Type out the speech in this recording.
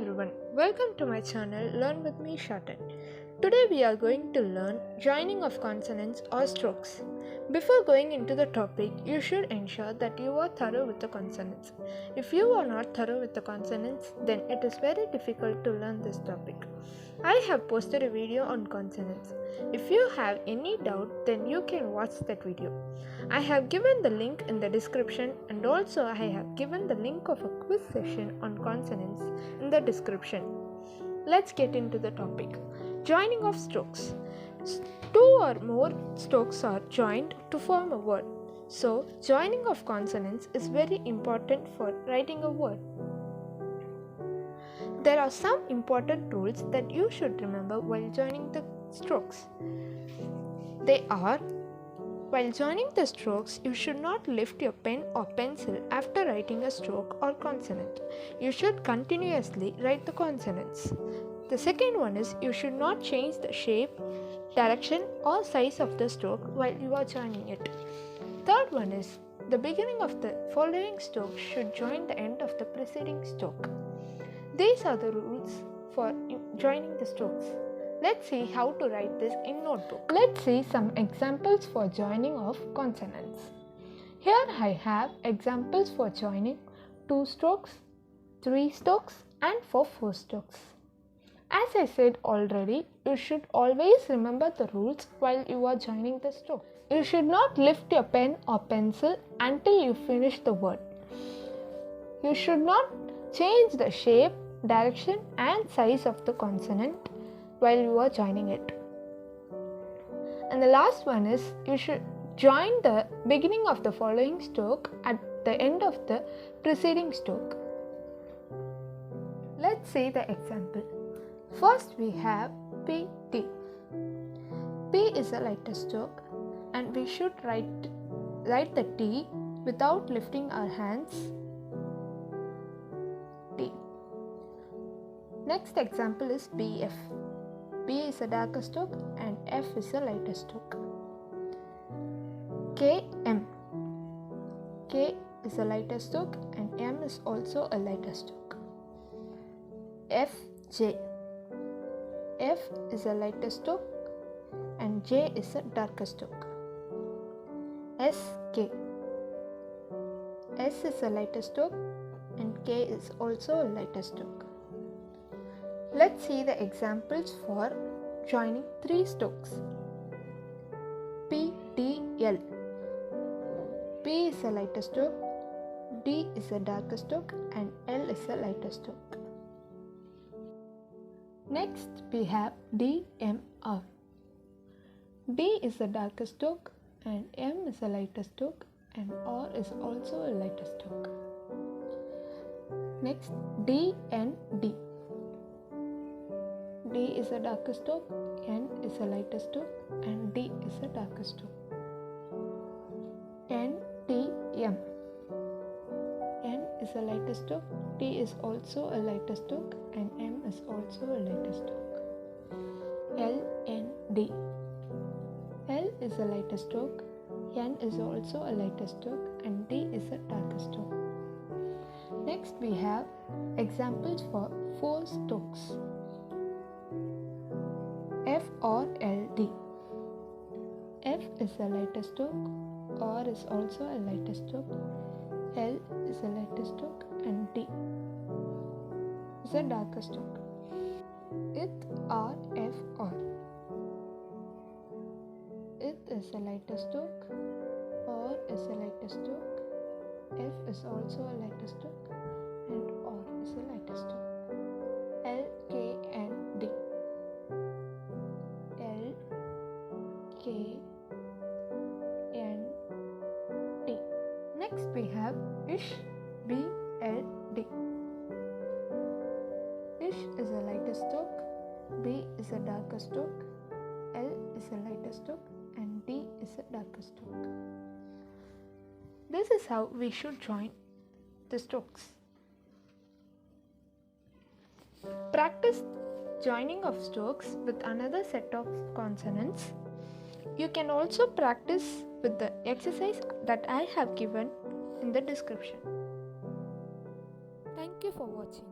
everyone, welcome to my channel Learn with me Shorthand. Today we are going to learn joining of consonants or strokes. Before going into the topic, you should ensure that you are thorough with the consonants. If you are not thorough with the consonants, then it is very difficult to learn this topic. I have posted a video on consonants. If you have any doubt, then you can watch that video. I have given the link in the description, and also I have given the link of a quiz session on consonants in the description. Let's get into the topic. Joining of strokes. Two or more strokes are joined to form a word. So, joining of consonants is very important for writing a word. There are some important rules that you should remember while joining the strokes. They are: while joining the strokes, you should not lift your pen or pencil after writing a stroke or consonant. You should continuously write the consonants. The second one is you should not change the shape, direction or size of the stroke while you are joining it. Third one is the beginning of the following stroke should join the end of the preceding stroke. These are the rules for joining the strokes. Let's see how to write this in notebook. Let's see some examples for joining of consonants. Here I have examples for joining 2 strokes, 3 strokes and for 4 strokes. As I said already, you should always remember the rules while you are joining the stroke. You should not lift your pen or pencil until you finish the word. You should not change the shape, direction and size of the consonant while you are joining it. And the last one is you should join the beginning of the following stroke at the end of the preceding stroke. Let's see the example. First we have PT. P is a lighter stroke and we should write the T without lifting our hands. T. Next example is BF. B is a darker stroke and F is a lighter stroke. KM. K is a lighter stroke and M is also a lighter stroke. FJ. F is a lighter stroke and J is a darker stroke. SK. S is a lighter stroke and K is also a lighter stroke. Let's see the examples for joining 3 strokes. PDL. P is a lighter stroke, D is a darker stroke and L is a lighter stroke. Next we have DMR. D is a darker stroke and M is a lighter stroke and R is also a lighter stroke. Next DND. D is a darker stroke, N is a lighter stroke and D is a darker stroke. NTM. N is a lighter stroke, T is also a lighter stroke and M is also a lighter stroke. LND. L is a lighter stroke, N is also a lighter stroke and D is a darker stroke. Next we have examples for 4 strokes. F or LD. F is a lighter stroke, R is also a lighter stroke, L is a lighter stroke and D is a darker stroke. It or F or. It is a lighter stroke, R is a lighter stroke, F is also a lighter stroke and R is a lighter stroke. L, K and D. L, K and T. Next we have Ish, B, L, D. Ish is a lighter stroke, B is a darker stroke, L is a lighter stroke and D is a darker stroke. This is how we should join the strokes. Practice joining of strokes with another set of consonants. You can also practice with the exercise that I have given in the description. Thank you for watching.